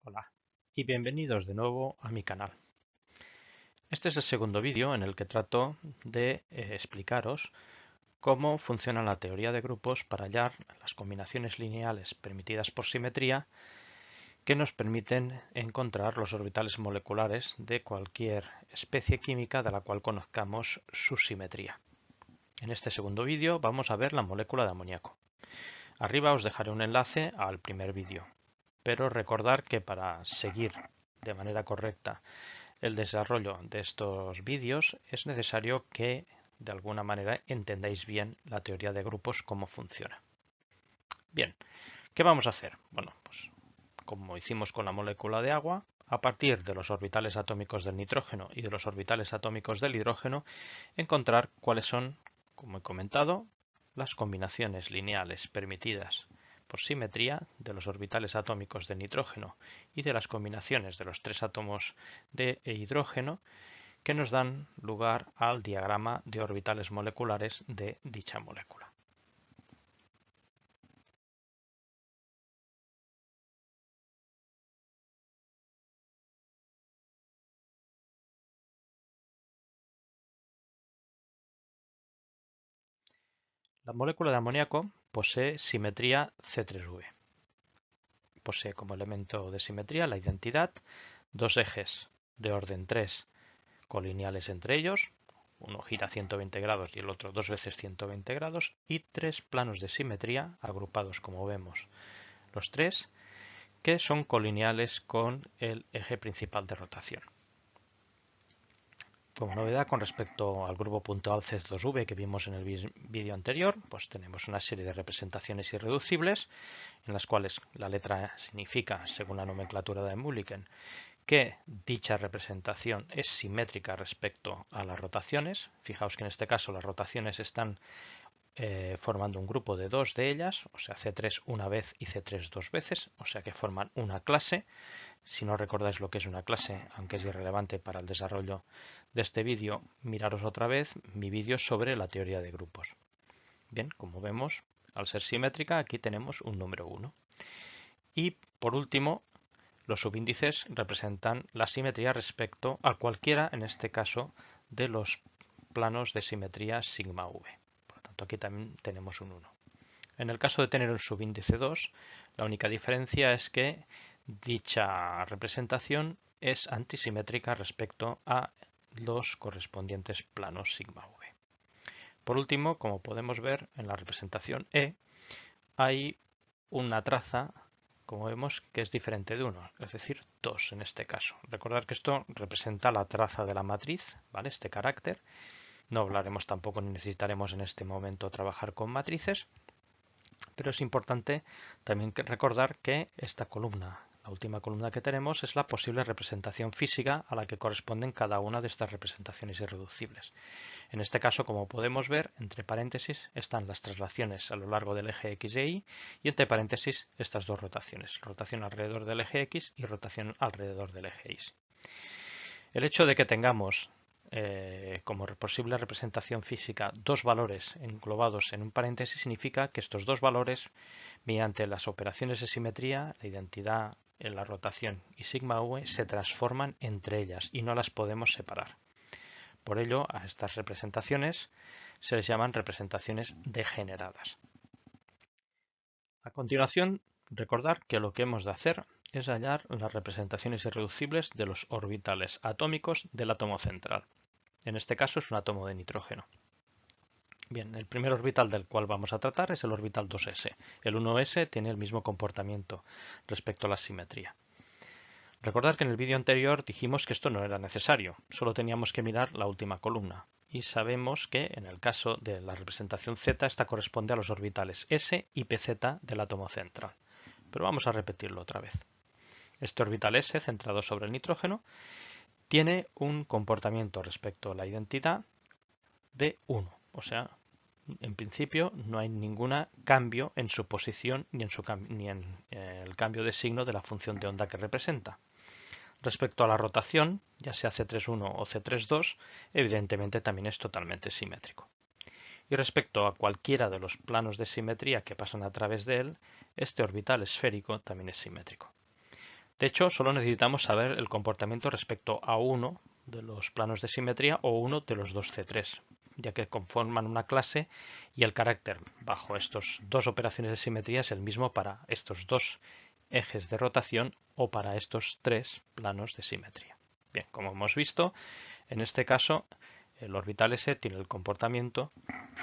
Hola y bienvenidos de nuevo a mi canal. Este es el segundo vídeo en el que trato de explicaros cómo funciona la teoría de grupos para hallar las combinaciones lineales permitidas por simetría que nos permiten encontrar los orbitales moleculares de cualquier especie química de la cual conozcamos su simetría. En este segundo vídeo vamos a ver la molécula de amoníaco. Arriba os dejaré un enlace al primer vídeo, pero recordar que para seguir de manera correcta el desarrollo de estos vídeos es necesario que de alguna manera entendáis bien la teoría de grupos, cómo funciona. Bien, ¿qué vamos a hacer? Bueno, pues como hicimos con la molécula de agua, a partir de los orbitales atómicos del nitrógeno y de los orbitales atómicos del hidrógeno, encontrar cuáles son, como he comentado, las combinaciones lineales permitidas por simetría de los orbitales atómicos de nitrógeno y de las combinaciones de los tres átomos de hidrógeno que nos dan lugar al diagrama de orbitales moleculares de dicha molécula. La molécula de amoníaco posee simetría C3V. Posee como elemento de simetría la identidad, dos ejes de orden 3 colineales entre ellos, uno gira 120 grados y el otro dos veces 120 grados, y tres planos de simetría agrupados como vemos los tres, que son colineales con el eje principal de rotación. Como novedad con respecto al grupo puntual C2V que vimos en el vídeo anterior, pues tenemos una serie de representaciones irreducibles en las cuales la letra significa, según la nomenclatura de Mulliken, que dicha representación es simétrica respecto a las rotaciones. Fijaos que en este caso las rotaciones están formando un grupo de dos de ellas, o sea C3 una vez y C3 dos veces, o sea que forman una clase. Si no recordáis lo que es una clase, aunque es irrelevante para el desarrollo de este vídeo, miraros otra vez mi vídeo sobre la teoría de grupos. Bien, como vemos, al ser simétrica, aquí tenemos un número 1. Y por último, los subíndices representan la simetría respecto a cualquiera, en este caso, de los planos de simetría sigma v. Por lo tanto, aquí también tenemos un 1. En el caso de tener un subíndice 2, la única diferencia es que dicha representación es antisimétrica respecto a los correspondientes planos sigma v. Por último, como podemos ver en la representación E, hay una traza, como vemos, que es diferente de 1, es decir, 2 en este caso. Recordad que esto representa la traza de la matriz, ¿vale? Este carácter. No hablaremos tampoco ni necesitaremos en este momento trabajar con matrices, pero es importante también recordar que esta columna, la última columna que tenemos, es la posible representación física a la que corresponden cada una de estas representaciones irreducibles. En este caso, como podemos ver, entre paréntesis están las traslaciones a lo largo del eje X e Y y entre paréntesis estas dos rotaciones, rotación alrededor del eje X y rotación alrededor del eje Y. El hecho de que tengamos como posible representación física dos valores englobados en un paréntesis significa que estos dos valores, mediante las operaciones de simetría, la identidad en la rotación y sigma v, se transforman entre ellas y no las podemos separar. Por ello, a estas representaciones se les llaman representaciones degeneradas. A continuación, recordar que lo que hemos de hacer es hallar las representaciones irreducibles de los orbitales atómicos del átomo central. En este caso es un átomo de nitrógeno. Bien, el primer orbital del cual vamos a tratar es el orbital 2s. El 1s tiene el mismo comportamiento respecto a la simetría. Recordad que en el vídeo anterior dijimos que esto no era necesario, solo teníamos que mirar la última columna. Y sabemos que en el caso de la representación Z, esta corresponde a los orbitales S y PZ del átomo central. Pero vamos a repetirlo otra vez. Este orbital S, centrado sobre el nitrógeno, tiene un comportamiento respecto a la identidad de 1. O sea, en principio no hay ningún cambio en su posición ni en el cambio de signo de la función de onda que representa. Respecto a la rotación, ya sea C3.1 o C3.2, evidentemente también es totalmente simétrico. Y respecto a cualquiera de los planos de simetría que pasan a través de él, este orbital esférico también es simétrico. De hecho, solo necesitamos saber el comportamiento respecto a uno de los planos de simetría o uno de los dos C3, ya que conforman una clase y el carácter bajo estas dos operaciones de simetría es el mismo para estos dos ejes de rotación o para estos tres planos de simetría. Bien, como hemos visto, en este caso el orbital S tiene el comportamiento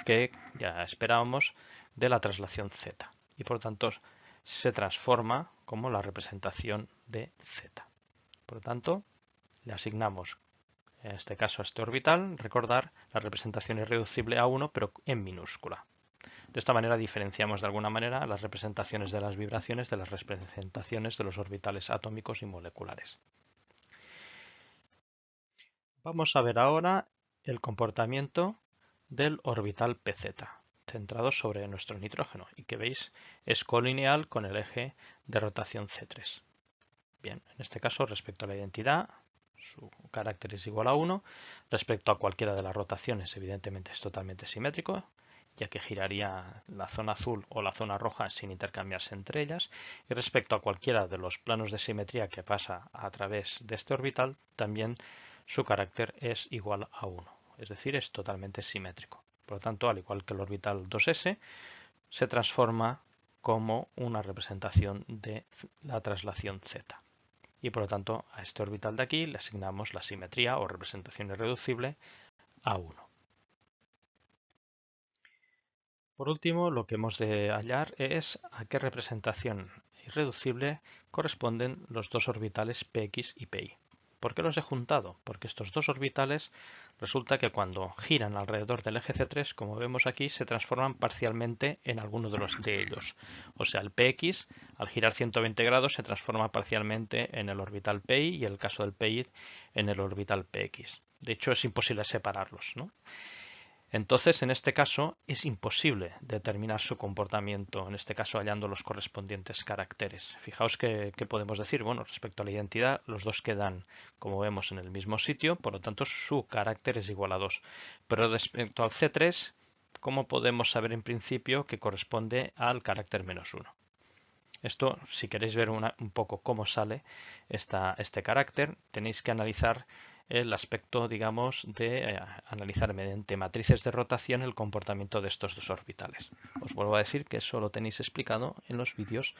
que ya esperábamos de la traslación Z y por lo tanto se transforma como la representación de Z. Por lo tanto, le asignamos en este caso a este orbital, recordar, la representación es reducible a 1 pero en minúscula. De esta manera diferenciamos de alguna manera las representaciones de las vibraciones de las representaciones de los orbitales atómicos y moleculares. Vamos a ver ahora el comportamiento del orbital PZ, centrado sobre nuestro nitrógeno y que veis es colineal con el eje de rotación C3. Bien, en este caso respecto a la identidad, su carácter es igual a 1. Respecto a cualquiera de las rotaciones, evidentemente es totalmente simétrico, ya que giraría la zona azul o la zona roja sin intercambiarse entre ellas. Y respecto a cualquiera de los planos de simetría que pasa a través de este orbital, también su carácter es igual a 1, es decir, es totalmente simétrico. Por lo tanto, al igual que el orbital 2s, se transforma como una representación de la traslación Z. Y por lo tanto, a este orbital de aquí le asignamos la simetría o representación irreducible a 1. Por último, lo que hemos de hallar es a qué representación irreducible corresponden los dos orbitales Px y Pi. ¿Por qué los he juntado? Porque estos dos orbitales resulta que cuando giran alrededor del eje C3, como vemos aquí, se transforman parcialmente en alguno de ellos. O sea, el Px, al girar 120 grados, se transforma parcialmente en el orbital Pi y en el caso del Pi en el orbital Px. De hecho, es imposible separarlos, ¿no? Entonces, en este caso, es imposible determinar su comportamiento, en este caso hallando los correspondientes caracteres. Fijaos que podemos decir, bueno, respecto a la identidad, los dos quedan, como vemos, en el mismo sitio, por lo tanto, su carácter es igual a 2. Pero respecto al C3, ¿cómo podemos saber en principio que corresponde al carácter menos 1? Esto, si queréis ver un poco cómo sale este carácter, tenéis que analizar el aspecto, digamos, de analizar mediante matrices de rotación el comportamiento de estos dos orbitales. Os vuelvo a decir que eso lo tenéis explicado en los vídeos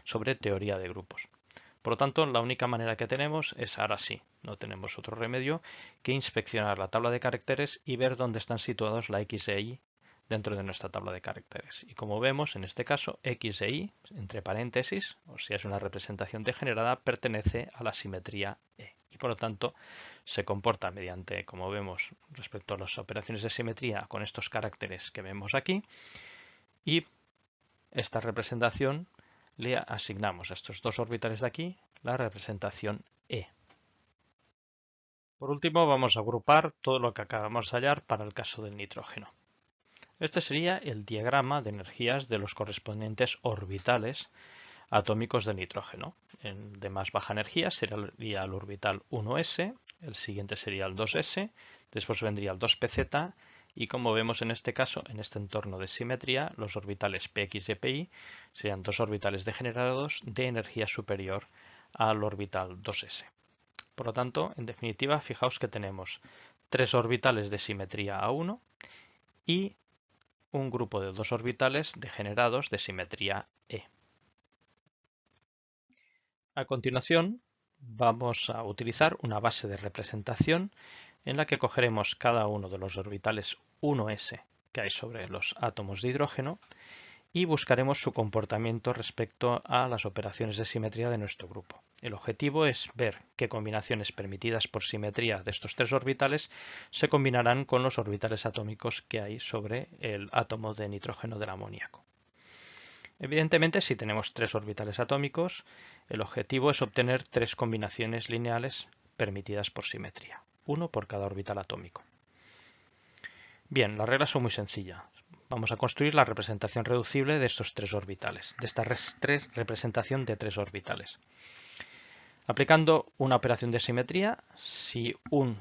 sobre teoría de grupos. Por lo tanto, la única manera que tenemos es, ahora sí, no tenemos otro remedio que inspeccionar la tabla de caracteres y ver dónde están situados la X e Y dentro de nuestra tabla de caracteres. Y como vemos, en este caso, X e Y, entre paréntesis, o sea, es una representación degenerada, pertenece a la simetría E. Y por lo tanto, se comporta mediante, como vemos, respecto a las operaciones de simetría con estos caracteres que vemos aquí. Y esta representación le asignamos a estos dos orbitales de aquí la representación E. Por último, vamos a agrupar todo lo que acabamos de hallar para el caso del nitrógeno. Este sería el diagrama de energías de los correspondientes orbitales atómicos de nitrógeno. De más baja energía sería el orbital 1s, el siguiente sería el 2s, después vendría el 2pz y como vemos en este caso, en este entorno de simetría, los orbitales px y pi serían dos orbitales degenerados de energía superior al orbital 2s. Por lo tanto, en definitiva, fijaos que tenemos tres orbitales de simetría A1 y un grupo de dos orbitales degenerados de simetría E. A continuación, vamos a utilizar una base de representación en la que cogeremos cada uno de los orbitales 1s que hay sobre los átomos de hidrógeno y buscaremos su comportamiento respecto a las operaciones de simetría de nuestro grupo. El objetivo es ver qué combinaciones permitidas por simetría de estos tres orbitales se combinarán con los orbitales atómicos que hay sobre el átomo de nitrógeno del amoníaco. Evidentemente, si tenemos tres orbitales atómicos, el objetivo es obtener tres combinaciones lineales permitidas por simetría, uno por cada orbital atómico. Bien, las reglas son muy sencillas. Vamos a construir la representación reducible de estos tres orbitales, de esta representación de tres orbitales. Aplicando una operación de simetría, si un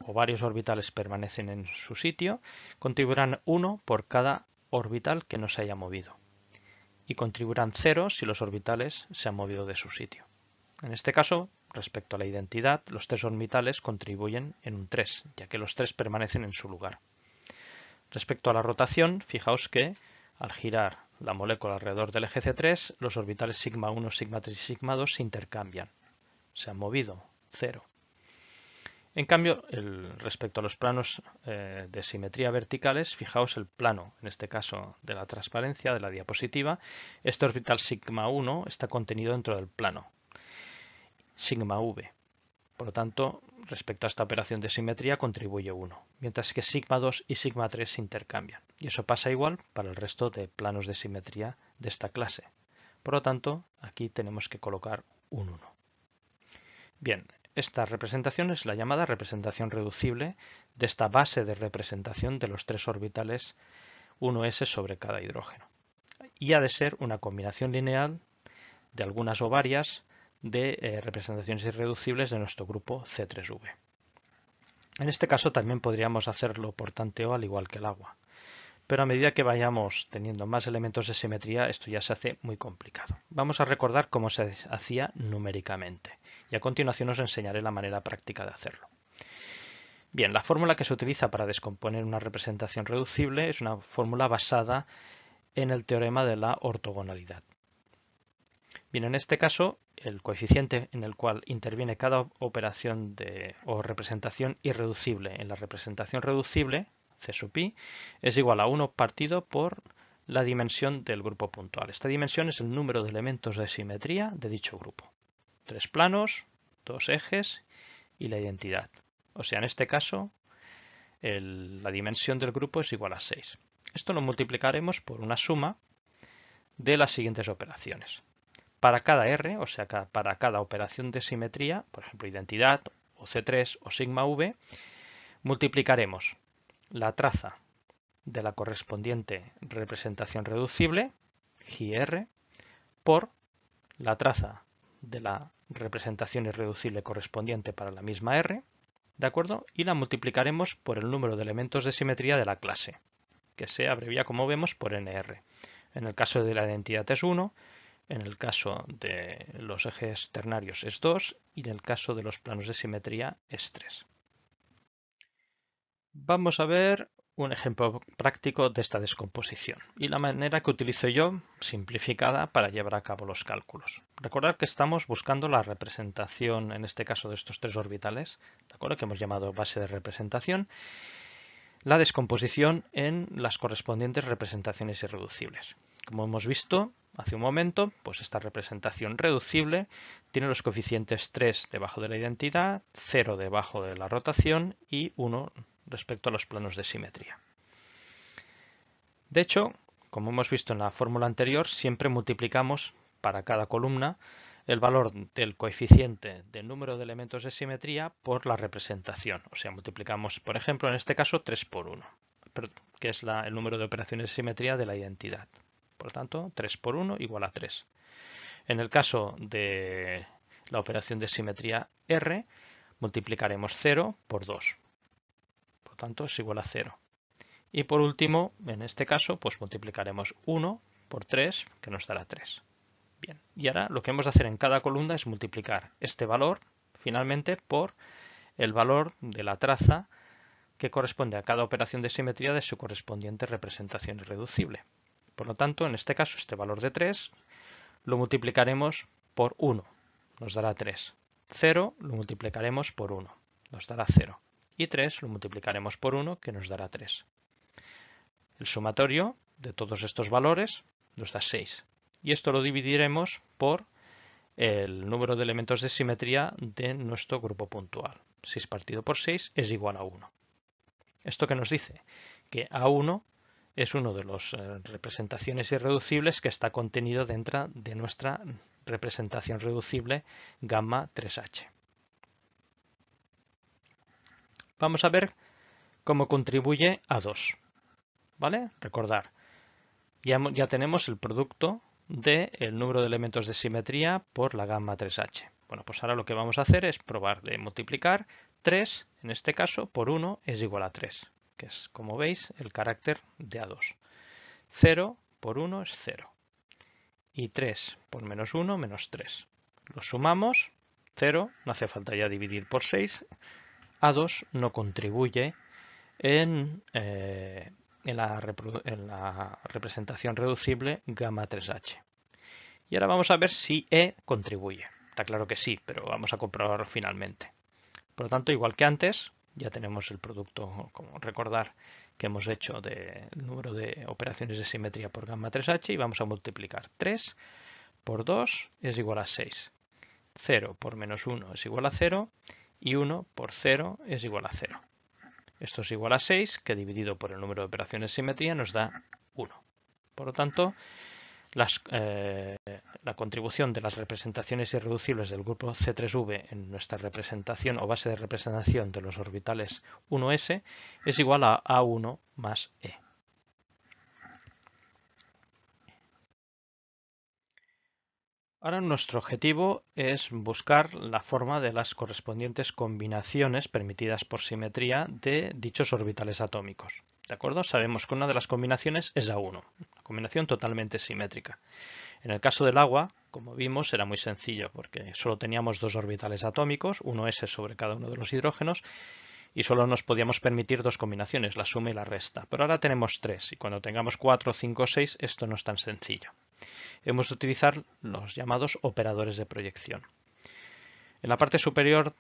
o varios orbitales permanecen en su sitio, contribuirán uno por cada orbital que no se haya movido y contribuirán 0 si los orbitales se han movido de su sitio. En este caso, respecto a la identidad, los tres orbitales contribuyen en un 3, ya que los tres permanecen en su lugar. Respecto a la rotación, fijaos que al girar la molécula alrededor del eje C3, los orbitales sigma 1, sigma 3 y sigma 2 se intercambian. Se han movido 0. En cambio, respecto a los planos de simetría verticales, fijaos el plano, en este caso de la transparencia de la diapositiva, este orbital sigma 1 está contenido dentro del plano sigma v. Por lo tanto, respecto a esta operación de simetría contribuye 1, mientras que sigma 2 y sigma 3 se intercambian. Y eso pasa igual para el resto de planos de simetría de esta clase. Por lo tanto, aquí tenemos que colocar un 1. Bien, esta representación es la llamada representación reducible de esta base de representación de los tres orbitales 1s sobre cada hidrógeno. Y ha de ser una combinación lineal de algunas o varias de representaciones irreducibles de nuestro grupo C3V. En este caso también podríamos hacerlo por tanteo al igual que el agua, pero a medida que vayamos teniendo más elementos de simetría esto ya se hace muy complicado. Vamos a recordar cómo se hacía numéricamente y a continuación os enseñaré la manera práctica de hacerlo. Bien, la fórmula que se utiliza para descomponer una representación reducible es una fórmula basada en el teorema de la ortogonalidad. Bien, en este caso, el coeficiente en el cual interviene cada operación o representación irreducible en la representación reducible, C sub i, es igual a 1 partido por la dimensión del grupo puntual. Esta dimensión es el número de elementos de simetría de dicho grupo. 3 planos, 2 ejes y la identidad. O sea, en este caso, la dimensión del grupo es igual a 6. Esto lo multiplicaremos por una suma de las siguientes operaciones. Para cada R, o sea, para cada operación de simetría, por ejemplo, identidad o C3 o sigma V, multiplicaremos la traza de la correspondiente representación reducible, GR, por la traza de la representación irreducible correspondiente para la misma R, ¿de acuerdo? Y la multiplicaremos por el número de elementos de simetría de la clase, que se abrevia, como vemos, por NR. En el caso de la identidad es 1, en el caso de los ejes ternarios es 2 y en el caso de los planos de simetría es 3. Vamos a ver un ejemplo práctico de esta descomposición y la manera que utilizo yo, simplificada, para llevar a cabo los cálculos. Recordad que estamos buscando la representación, en este caso de estos tres orbitales, ¿de acuerdo? Que hemos llamado base de representación, la descomposición en las correspondientes representaciones irreducibles. Como hemos visto hace un momento, pues esta representación reducible tiene los coeficientes 3 debajo de la identidad, 0 debajo de la rotación y 1 respecto a los planos de simetría. De hecho, como hemos visto en la fórmula anterior, siempre multiplicamos para cada columna el valor del coeficiente del número de elementos de simetría por la representación. O sea, multiplicamos, por ejemplo, en este caso 3 por 1, que es el número de operaciones de simetría de la identidad. Por lo tanto, 3 por 1 igual a 3. En el caso de la operación de simetría R, multiplicaremos 0 por 2. Por lo tanto, es igual a 0. Y por último, en este caso, pues multiplicaremos 1 por 3, que nos dará 3. Bien, y ahora lo que hemos de hacer en cada columna es multiplicar este valor, finalmente, por el valor de la traza que corresponde a cada operación de simetría de su correspondiente representación irreducible. Por lo tanto, en este caso, este valor de 3 lo multiplicaremos por 1, nos dará 3. 0 lo multiplicaremos por 1, nos dará 0. Y 3 lo multiplicaremos por 1, que nos dará 3. El sumatorio de todos estos valores nos da 6. Y esto lo dividiremos por el número de elementos de simetría de nuestro grupo puntual. 6 partido por 6 es igual a 1. ¿Esto qué nos dice? Que A1 es uno de las representaciones irreducibles que está contenido dentro de nuestra representación reducible gamma 3H. Vamos a ver cómo contribuye A2. ¿Vale? Recordar, ya tenemos el producto del número de elementos de simetría por la gamma 3H. Bueno, pues ahora lo que vamos a hacer es probar de multiplicar 3, en este caso, por 1 es igual a 3, que es, como veis, el carácter de A2. 0 por 1 es 0. Y 3 por menos 1, menos 3. lo sumamos, 0, no hace falta ya dividir por 6. A2 no contribuye en la representación reducible gamma 3H. Y ahora vamos a ver si E contribuye. Está claro que sí, pero vamos a comprobarlo finalmente. Por lo tanto, igual que antes, ya tenemos el producto, como recordar, que hemos hecho del número de operaciones de simetría por gamma 3H y vamos a multiplicar 3 por 2 es igual a 6. 0 por menos 1 es igual a 0 y 1 por 0 es igual a 0. Esto es igual a 6, que dividido por el número de operaciones de simetría nos da 1. Por lo tanto, la contribución de las representaciones irreducibles del grupo C3V en nuestra representación o base de representación de los orbitales 1s es igual a A1 más E. Ahora nuestro objetivo es buscar la forma de las correspondientes combinaciones permitidas por simetría de dichos orbitales atómicos. ¿De acuerdo? Sabemos que una de las combinaciones es A1, una combinación totalmente simétrica. En el caso del agua, como vimos, era muy sencillo porque solo teníamos dos orbitales atómicos, 1s sobre cada uno de los hidrógenos, y solo nos podíamos permitir dos combinaciones, la suma y la resta. Pero ahora tenemos tres, y cuando tengamos 4, 5 o 6, esto no es tan sencillo. Hemos de utilizar los llamados operadores de proyección. En la parte superior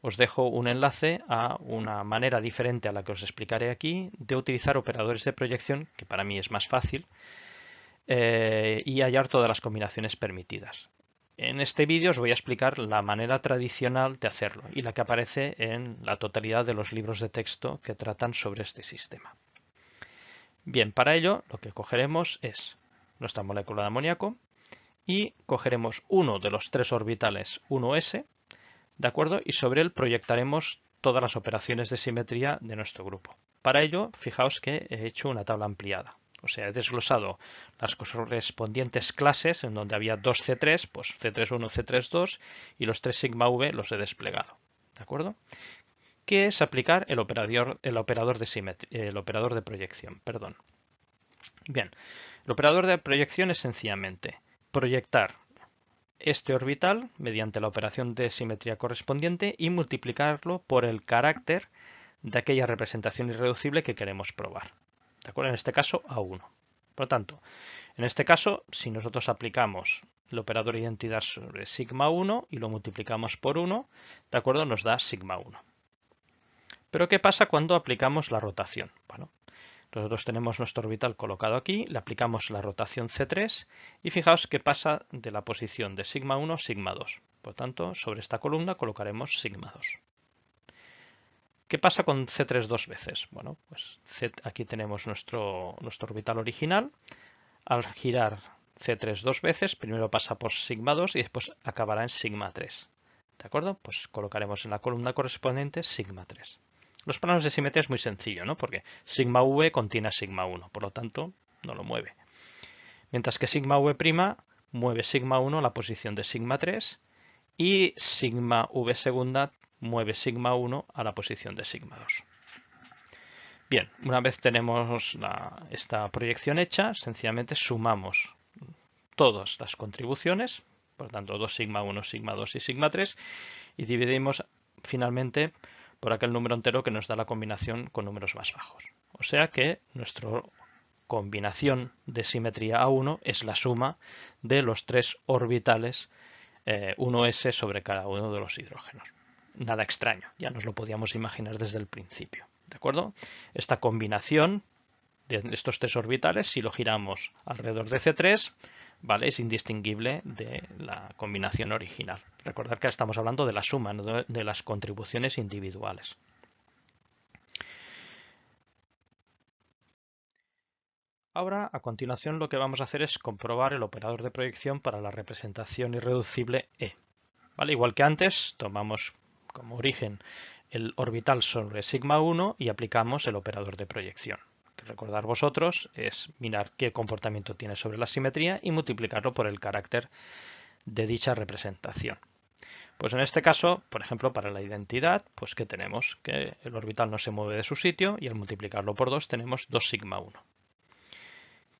os dejo un enlace a una manera diferente a la que os explicaré aquí de utilizar operadores de proyección, que para mí es más fácil, y hallar todas las combinaciones permitidas. En este vídeo os voy a explicar la manera tradicional de hacerlo y la que aparece en la totalidad de los libros de texto que tratan sobre este sistema. Bien, para ello lo que cogeremos es nuestra molécula de amoníaco y cogeremos uno de los tres orbitales 1s, ¿de acuerdo? Y sobre él proyectaremos todas las operaciones de simetría de nuestro grupo. Para ello, fijaos que he hecho una tabla ampliada. O sea, he desglosado las correspondientes clases en donde había dos C3, pues C31, C32 y los 3 sigma V los he desplegado. ¿De acuerdo? ¿Qué es aplicar el operador de proyección? Perdón. Bien, el operador de proyección es sencillamente proyectar este orbital mediante la operación de simetría correspondiente y multiplicarlo por el carácter de aquella representación irreducible que queremos probar. ¿De acuerdo? En este caso, A1. Por lo tanto, en este caso, si nosotros aplicamos el operador de identidad sobre sigma 1 y lo multiplicamos por 1, ¿de acuerdo? Nos da sigma 1. Pero ¿qué pasa cuando aplicamos la rotación? Bueno, nosotros tenemos nuestro orbital colocado aquí, le aplicamos la rotación C3 y fijaos que pasa de la posición de sigma 1 a sigma 2. Por lo tanto, sobre esta columna colocaremos sigma 2. ¿Qué pasa con C3 dos veces? Bueno, pues aquí tenemos nuestro orbital original. Al girar C3 dos veces, primero pasa por sigma 2 y después acabará en sigma 3. ¿De acuerdo? Pues colocaremos en la columna correspondiente sigma 3. Los planos de simetría es muy sencillo, ¿no? Porque sigma V contiene a sigma 1, por lo tanto no lo mueve. Mientras que sigma V' mueve sigma 1 a la posición de sigma 3 y sigma V segunda mueve sigma 1 a la posición de sigma 2. Bien, una vez tenemos esta proyección hecha, sencillamente sumamos todas las contribuciones, por lo tanto 2 sigma 1, sigma 2 y sigma 3, y dividimos finalmente por aquel número entero que nos da la combinación con números más bajos. O sea que nuestra combinación de simetría A1 es la suma de los tres orbitales 1s sobre cada uno de los hidrógenos. Nada extraño, ya nos lo podíamos imaginar desde el principio. ¿De acuerdo? Esta combinación de estos tres orbitales, si lo giramos alrededor de C3, ¿vale? Es indistinguible de la combinación original. Recordad que estamos hablando de la suma, no de las contribuciones individuales. Ahora, a continuación, lo que vamos a hacer es comprobar el operador de proyección para la representación irreducible E. ¿Vale? Igual que antes, tomamos como origen el orbital sobre sigma 1 y aplicamos el operador de proyección. Recordar vosotros es mirar qué comportamiento tiene sobre la simetría y multiplicarlo por el carácter de dicha representación. Pues en este caso, por ejemplo, para la identidad, pues ¿qué tenemos? Que el orbital no se mueve de su sitio y al multiplicarlo por 2 tenemos 2 sigma 1.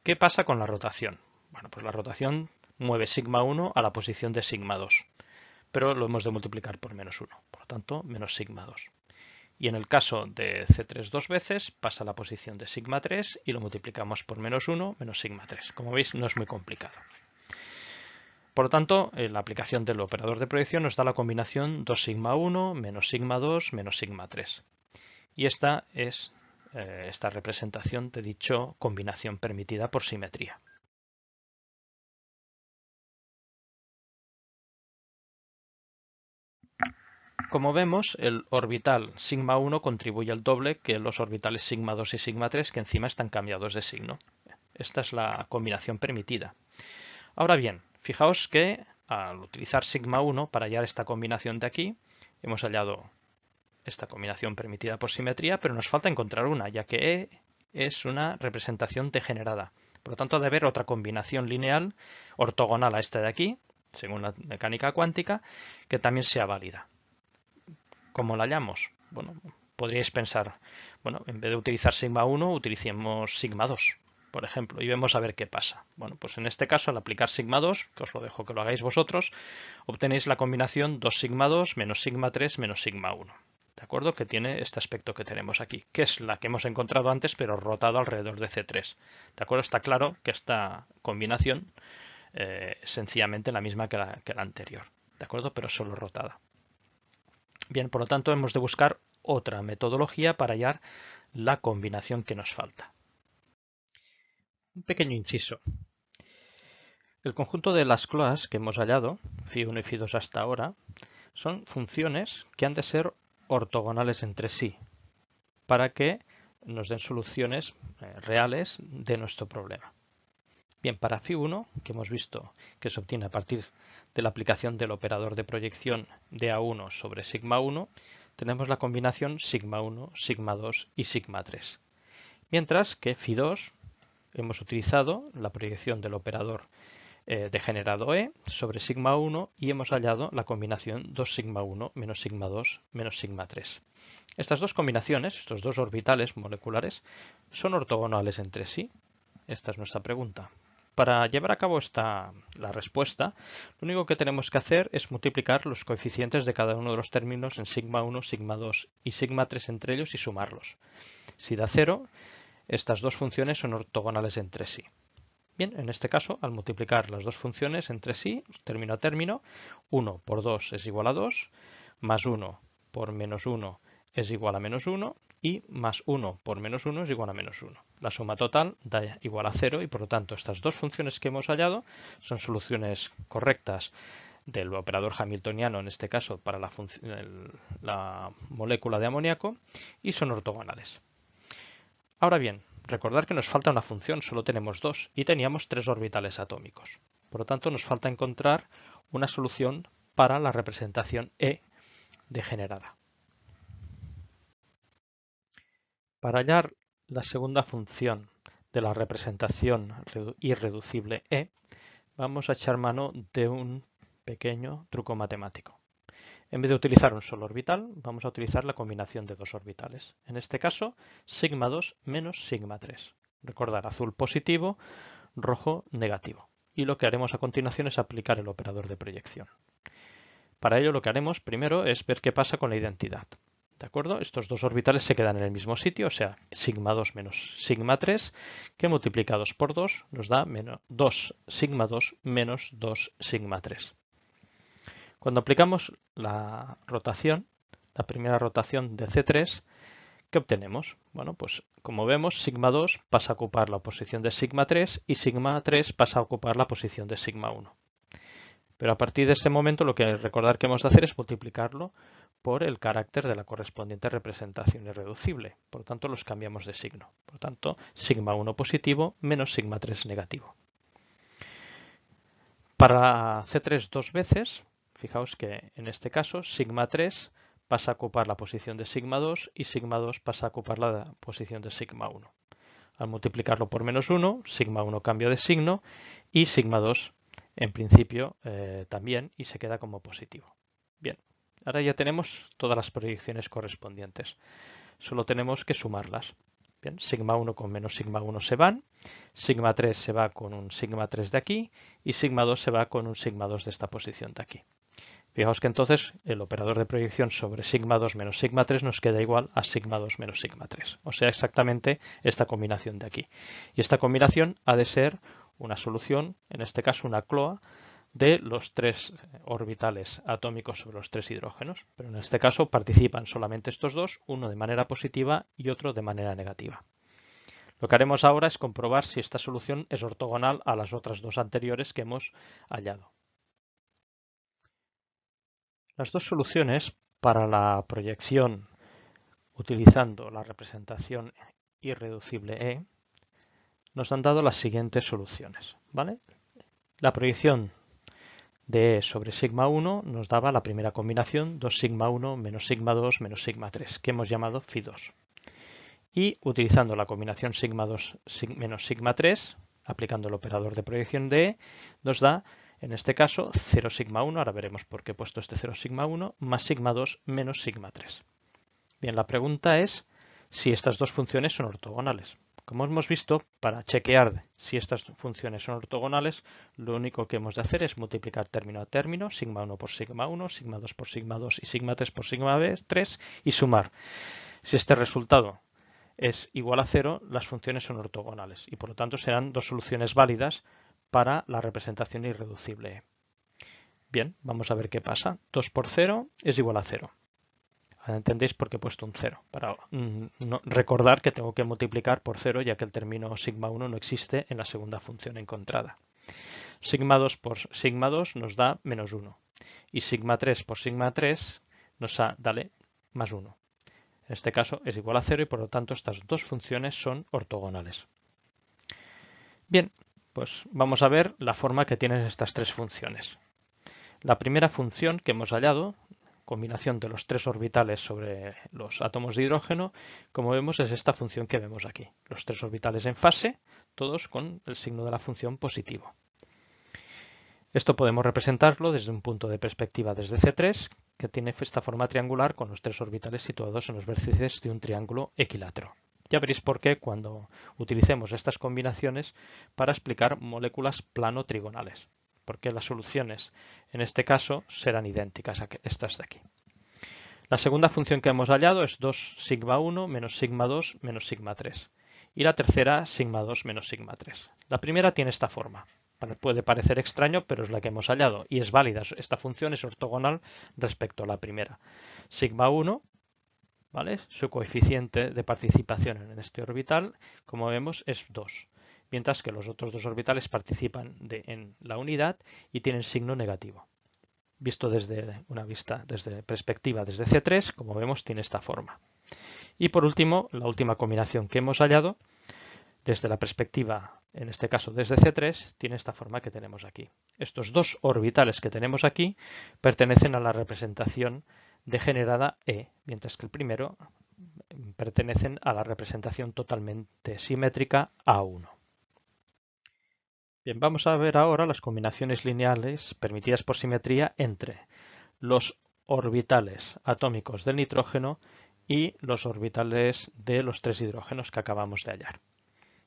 ¿Qué pasa con la rotación? Bueno, pues la rotación mueve sigma 1 a la posición de sigma 2. pero lo hemos de multiplicar por menos 1, por lo tanto, menos sigma 2. Y en el caso de C3 dos veces, pasa a la posición de sigma 3 y lo multiplicamos por menos 1 menos sigma 3. Como veis, no es muy complicado. Por lo tanto, la aplicación del operador de proyección nos da la combinación 2 sigma 1 menos sigma 2 menos sigma 3. Y esta es esta representación de dicho combinación permitida por simetría. Como vemos, el orbital sigma 1 contribuye al doble que los orbitales sigma 2 y sigma 3, que encima están cambiados de signo. Esta es la combinación permitida. Ahora bien, fijaos que al utilizar sigma 1 para hallar esta combinación de aquí, hemos hallado esta combinación permitida por simetría, pero nos falta encontrar una, ya que E es una representación degenerada. Por lo tanto, debe haber otra combinación lineal ortogonal a esta de aquí, según la mecánica cuántica, que también sea válida. ¿Cómo la hallamos? Bueno, podríais pensar, bueno, en vez de utilizar sigma 1, utilicemos sigma 2, por ejemplo, y vemos a ver qué pasa. Bueno, pues en este caso, al aplicar sigma 2, que os lo dejo que lo hagáis vosotros, obtenéis la combinación 2 sigma 2 menos sigma 3 menos sigma 1. ¿De acuerdo? Que tiene este aspecto que tenemos aquí, que es la que hemos encontrado antes, pero rotado alrededor de C3. ¿De acuerdo? Está claro que esta combinación es sencillamente la misma que la anterior. ¿De acuerdo? Pero solo rotada. Bien, por lo tanto, hemos de buscar otra metodología para hallar la combinación que nos falta. Un pequeño inciso. El conjunto de las cloas que hemos hallado, φ1 y φ2 hasta ahora, son funciones que han de ser ortogonales entre sí para que nos den soluciones reales de nuestro problema. Bien, para φ1, que hemos visto que se obtiene a partir de la aplicación del operador de proyección de A1 sobre sigma 1, tenemos la combinación sigma 1, sigma 2 y sigma 3. Mientras que φ2 hemos utilizado la proyección del operador degenerado E sobre sigma 1 y hemos hallado la combinación 2 sigma 1 menos sigma 2 menos sigma 3. Estas dos combinaciones, estos dos orbitales moleculares, son ortogonales entre sí. Esta es nuestra pregunta. Para llevar a cabo la respuesta, lo único que tenemos que hacer es multiplicar los coeficientes de cada uno de los términos en sigma 1, sigma 2 y sigma 3 entre ellos y sumarlos. Si da 0, estas dos funciones son ortogonales entre sí. Bien, en este caso, al multiplicar las dos funciones entre sí, término a término, 1 por 2 es igual a 2, más 1 por menos 1 es igual a menos 1 y más 1 por menos 1 es igual a menos 1. La suma total da igual a 0 y por lo tanto estas dos funciones que hemos hallado son soluciones correctas del operador hamiltoniano, en este caso para la molécula de amoníaco, y son ortogonales. Ahora bien, recordar que nos falta una función, solo tenemos dos y teníamos 3 orbitales atómicos. Por lo tanto, nos falta encontrar una solución para la representación E degenerada. Para hallar la segunda función de la representación irreducible E, vamos a echar mano de un pequeño truco matemático. En vez de utilizar un solo orbital, vamos a utilizar la combinación de dos orbitales. En este caso, sigma 2 menos sigma 3. Recordar, azul positivo, rojo negativo. Y lo que haremos a continuación es aplicar el operador de proyección. Para ello lo que haremos primero es ver qué pasa con la identidad. ¿De acuerdo? Estos dos orbitales se quedan en el mismo sitio, o sea, sigma 2 menos sigma 3, que multiplicados por 2 nos da 2 sigma 2 menos 2 sigma 3. Cuando aplicamos la rotación, la primera rotación de C3, ¿qué obtenemos? Bueno, pues como vemos, sigma 2 pasa a ocupar la posición de sigma 3 y sigma 3 pasa a ocupar la posición de sigma 1. Pero a partir de este momento lo que recordar que hemos de hacer es multiplicarlo por el carácter de la correspondiente representación irreducible. Por lo tanto, los cambiamos de signo. Por lo tanto, sigma 1 positivo menos sigma 3 negativo. Para C3 dos veces, fijaos que en este caso sigma 3 pasa a ocupar la posición de sigma 2 y sigma 2 pasa a ocupar la posición de sigma 1. Al multiplicarlo por menos 1, sigma 1 cambia de signo y sigma 2 en principio también y se queda como positivo. Bien, ahora ya tenemos todas las proyecciones correspondientes. Solo tenemos que sumarlas. Bien, sigma 1 con menos sigma 1 se van, sigma 3 se va con un sigma 3 de aquí y sigma 2 se va con un sigma 2 de esta posición de aquí. Fijaos que entonces el operador de proyección sobre sigma 2 menos sigma 3 nos queda igual a sigma 2 menos sigma 3. O sea, exactamente esta combinación de aquí. Y esta combinación ha de ser una solución, en este caso una CLOA, de los tres orbitales atómicos sobre los tres hidrógenos. Pero en este caso participan solamente estos dos, uno de manera positiva y otro de manera negativa. Lo que haremos ahora es comprobar si esta solución es ortogonal a las otras dos anteriores que hemos hallado. Las dos soluciones para la proyección utilizando la representación irreducible E nos han dado las siguientes soluciones, ¿vale? La proyección de E sobre sigma 1 nos daba la primera combinación 2 sigma 1 menos sigma 2 menos sigma 3, que hemos llamado phi2. Y utilizando la combinación sigma 2 menos sigma 3, aplicando el operador de proyección de E, nos da, en este caso, 0 sigma 1, ahora veremos por qué he puesto este 0 sigma 1, más sigma 2 menos sigma 3. Bien, la pregunta es si estas dos funciones son ortogonales. Como hemos visto, para chequear si estas funciones son ortogonales, lo único que hemos de hacer es multiplicar término a término, sigma 1 por sigma 1, sigma 2 por sigma 2 y sigma 3 por sigma 3 y sumar. Si este resultado es igual a 0, las funciones son ortogonales y por lo tanto serán dos soluciones válidas para la representación irreducible. Bien, vamos a ver qué pasa. 2 por 0 es igual a 0. ¿Entendéis por qué he puesto un 0? Para recordar que tengo que multiplicar por 0 ya que el término sigma 1 no existe en la segunda función encontrada. Sigma 2 por sigma 2 nos da menos 1 y sigma 3 por sigma 3 nos da más 1. En este caso es igual a 0 y por lo tanto estas dos funciones son ortogonales. Bien, pues vamos a ver la forma que tienen estas tres funciones. La primera función que hemos hallado, combinación de los tres orbitales sobre los átomos de hidrógeno, como vemos es esta función que vemos aquí. Los tres orbitales en fase, todos con el signo de la función positivo. Esto podemos representarlo desde un punto de perspectiva desde C3, que tiene esta forma triangular con los tres orbitales situados en los vértices de un triángulo equilátero. Ya veréis por qué cuando utilicemos estas combinaciones para explicar moléculas plano-trigonales, porque las soluciones en este caso serán idénticas a estas de aquí. La segunda función que hemos hallado es 2 sigma 1 menos sigma 2 menos sigma 3 y la tercera sigma 2 menos sigma 3. La primera tiene esta forma. Puede parecer extraño, pero es la que hemos hallado y es válida. Esta función es ortogonal respecto a la primera. Sigma 1, ¿vale? Su coeficiente de participación en este orbital, como vemos, es 2, mientras que los otros dos orbitales participan en la unidad y tienen signo negativo. Visto desde desde perspectiva desde C3, como vemos, tiene esta forma. Y por último, la última combinación que hemos hallado, desde la perspectiva, en este caso desde C3, tiene esta forma que tenemos aquí. Estos dos orbitales que tenemos aquí pertenecen a la representación degenerada E, mientras que el primero pertenecen a la representación totalmente simétrica A1. Bien, vamos a ver ahora las combinaciones lineales permitidas por simetría entre los orbitales atómicos del nitrógeno y los orbitales de los tres hidrógenos que acabamos de hallar.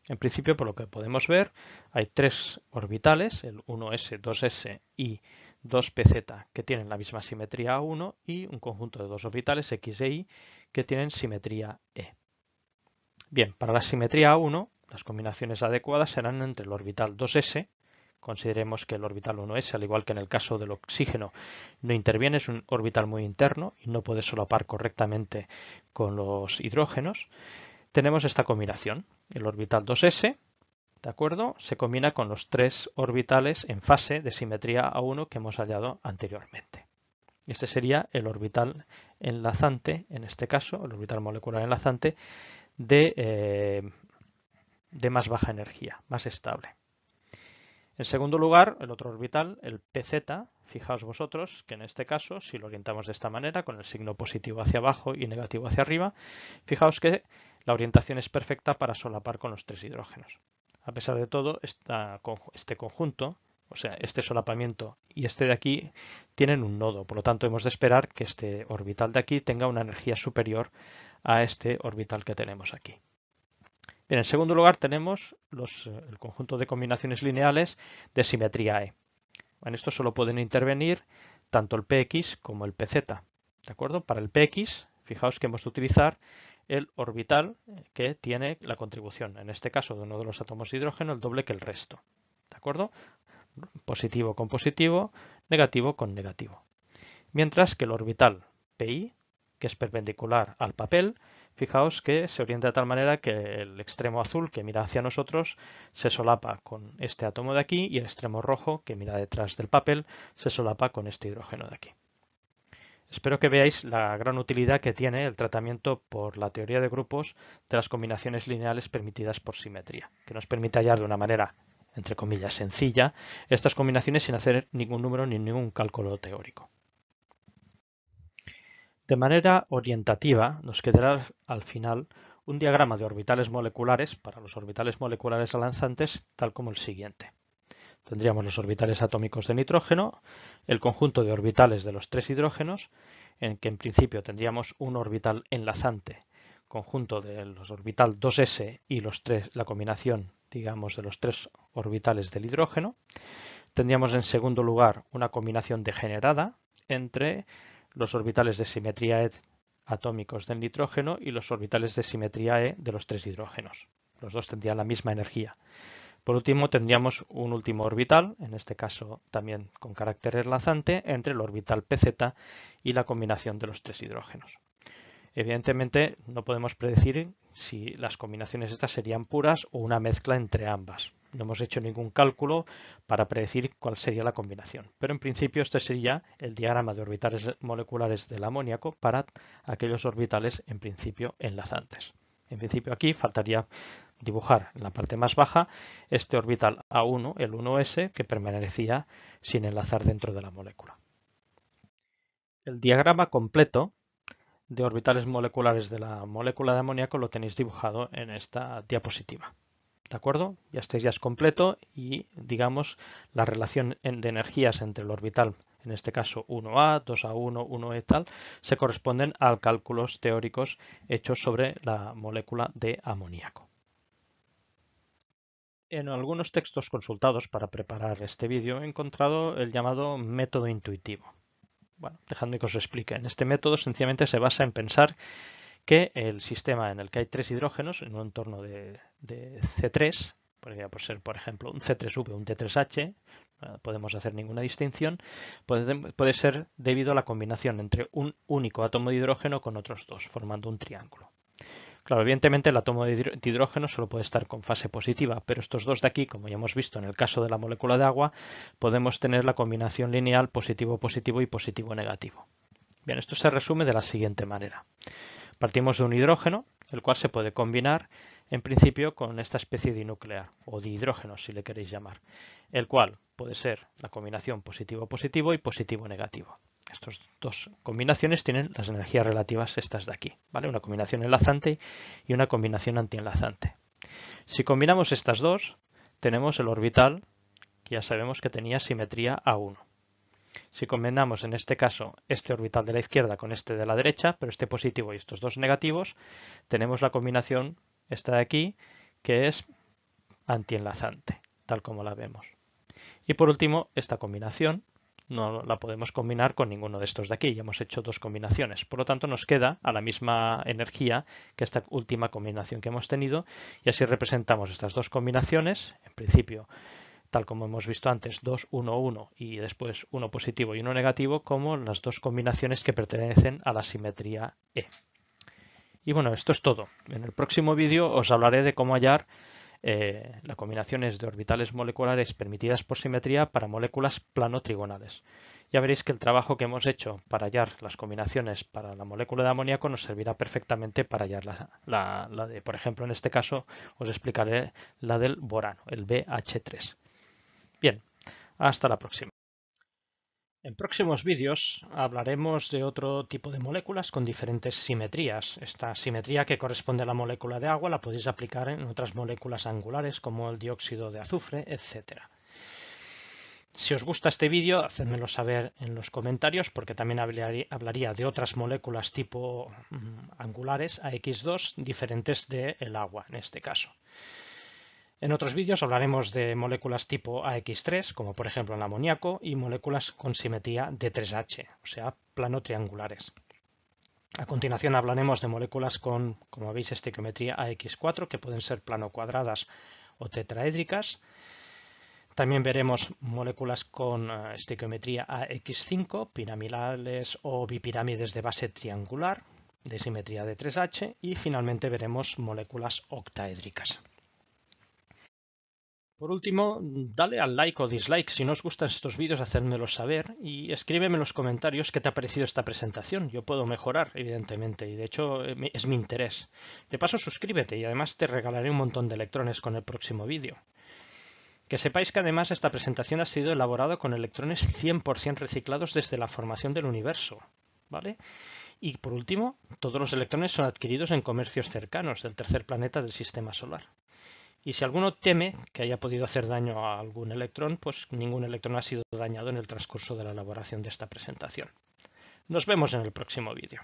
En principio, por lo que podemos ver, hay tres orbitales, el 1s, 2s y 2pz, que tienen la misma simetría A1 y un conjunto de dos orbitales x e y que tienen simetría E. Bien, para la simetría A1, las combinaciones adecuadas serán entre el orbital 2s, consideremos que el orbital 1s, al igual que en el caso del oxígeno, no interviene, es un orbital muy interno y no puede solapar correctamente con los hidrógenos. Tenemos esta combinación, el orbital 2s, ¿de acuerdo? Se combina con los tres orbitales en fase de simetría A1 que hemos hallado anteriormente. Este sería el orbital enlazante, en este caso, el orbital molecular enlazante de más baja energía, más estable. En segundo lugar, el otro orbital, el pz, fijaos vosotros que en este caso, si lo orientamos de esta manera, con el signo positivo hacia abajo y negativo hacia arriba, fijaos que la orientación es perfecta para solapar con los tres hidrógenos. A pesar de todo, este conjunto, o sea, este solapamiento y este de aquí, tienen un nodo. Por lo tanto, hemos de esperar que este orbital de aquí tenga una energía superior a este orbital que tenemos aquí. Bien, en segundo lugar tenemos el conjunto de combinaciones lineales de simetría E. En esto solo pueden intervenir tanto el px como el pz. ¿De acuerdo? Para el px, fijaos que hemos de utilizar el orbital que tiene la contribución, en este caso de uno de los átomos de hidrógeno, el doble que el resto. ¿De acuerdo? Positivo con positivo, negativo con negativo. Mientras que el orbital pi, que es perpendicular al papel, fijaos que se orienta de tal manera que el extremo azul que mira hacia nosotros se solapa con este átomo de aquí y el extremo rojo que mira detrás del papel se solapa con este hidrógeno de aquí. Espero que veáis la gran utilidad que tiene el tratamiento por la teoría de grupos de las combinaciones lineales permitidas por simetría, que nos permite hallar de una manera, entre comillas, sencilla, estas combinaciones sin hacer ningún número ni ningún cálculo teórico. De manera orientativa, nos quedará al final un diagrama de orbitales moleculares para los orbitales moleculares alanzantes, tal como el siguiente. Tendríamos los orbitales atómicos de nitrógeno, el conjunto de orbitales de los tres hidrógenos, en que en principio tendríamos un orbital enlazante, conjunto de los orbital 2s y la combinación, digamos, de los tres orbitales del hidrógeno. Tendríamos en segundo lugar una combinación degenerada entre los orbitales de simetría E atómicos del nitrógeno y los orbitales de simetría E de los tres hidrógenos. Los dos tendrían la misma energía. Por último, tendríamos un último orbital, en este caso también con carácter enlazante, entre el orbital pz y la combinación de los tres hidrógenos. Evidentemente, no podemos predecir si las combinaciones estas serían puras o una mezcla entre ambas. No hemos hecho ningún cálculo para predecir cuál sería la combinación, pero en principio este sería el diagrama de orbitales moleculares del amoníaco para aquellos orbitales en principio enlazantes. En principio aquí faltaría dibujar en la parte más baja este orbital A1, el 1s, que permanecía sin enlazar dentro de la molécula. El diagrama completo de orbitales moleculares de la molécula de amoníaco lo tenéis dibujado en esta diapositiva. ¿De acuerdo? Ya es completo y, digamos, la relación de energías entre el orbital, en este caso 1A, 2A1, 1E tal, se corresponden a cálculos teóricos hechos sobre la molécula de amoníaco. En algunos textos consultados para preparar este vídeo he encontrado el llamado método intuitivo. Bueno, dejadme que os explique. En este método sencillamente se basa en pensar que el sistema en el que hay tres hidrógenos en un entorno de C3, podría ser por ejemplo un C3V o un T3H, no podemos hacer ninguna distinción, puede ser debido a la combinación entre un único átomo de hidrógeno con otros dos, formando un triángulo. Claro, evidentemente el átomo de hidrógeno solo puede estar con fase positiva, pero estos dos de aquí, como ya hemos visto en el caso de la molécula de agua, podemos tener la combinación lineal positivo-positivo y positivo-negativo. Bien, esto se resume de la siguiente manera. Partimos de un hidrógeno, el cual se puede combinar en principio con esta especie de nuclear, o dihidrógeno si le queréis llamar, el cual puede ser la combinación positivo-positivo y positivo-negativo. Estas dos combinaciones tienen las energías relativas estas de aquí, ¿vale? Una combinación enlazante y una combinación antienlazante. Si combinamos estas dos, tenemos el orbital que ya sabemos que tenía simetría A1. Si combinamos en este caso este orbital de la izquierda con este de la derecha, pero este positivo y estos dos negativos, tenemos la combinación esta de aquí que es antienlazante, tal como la vemos. Y por último, esta combinación no la podemos combinar con ninguno de estos de aquí. Ya hemos hecho dos combinaciones. Por lo tanto, nos queda a la misma energía que esta última combinación que hemos tenido. Y así representamos estas dos combinaciones. En principio, tal como hemos visto antes, 2, 1, 1 y después 1 positivo y 1 negativo, como las dos combinaciones que pertenecen a la simetría E. Y bueno, esto es todo. En el próximo vídeo os hablaré de cómo hallar las combinaciones de orbitales moleculares permitidas por simetría para moléculas plano-trigonales. Ya veréis que el trabajo que hemos hecho para hallar las combinaciones para la molécula de amoníaco nos servirá perfectamente para hallar la de, por ejemplo, en este caso os explicaré la del borano, el BH3. Bien, hasta la próxima. En próximos vídeos hablaremos de otro tipo de moléculas con diferentes simetrías. Esta simetría que corresponde a la molécula de agua la podéis aplicar en otras moléculas angulares como el dióxido de azufre, etc. Si os gusta este vídeo, hacedmelo saber en los comentarios porque también hablaría de otras moléculas tipo angulares, AX2, diferentes del agua en este caso. En otros vídeos hablaremos de moléculas tipo AX3, como por ejemplo el amoníaco, y moléculas con simetría D3H, o sea, plano triangulares. A continuación hablaremos de moléculas con, como veis, estequiometría AX4, que pueden ser plano cuadradas o tetraédricas. También veremos moléculas con estequiometría AX5, piramidales o bipirámides de base triangular, de simetría de 3H, y finalmente veremos moléculas octaédricas. Por último, dale al like o dislike si no os gustan estos vídeos, hacérmelo saber y escríbeme en los comentarios qué te ha parecido esta presentación. Yo puedo mejorar, evidentemente, y de hecho es mi interés. De paso, suscríbete y además te regalaré un montón de electrones con el próximo vídeo. Que sepáis que además esta presentación ha sido elaborada con electrones 100% reciclados desde la formación del universo, ¿vale? Y por último, todos los electrones son adquiridos en comercios cercanos del tercer planeta del sistema solar. Y si alguno teme que haya podido hacer daño a algún electrón, pues ningún electrón ha sido dañado en el transcurso de la elaboración de esta presentación. Nos vemos en el próximo vídeo.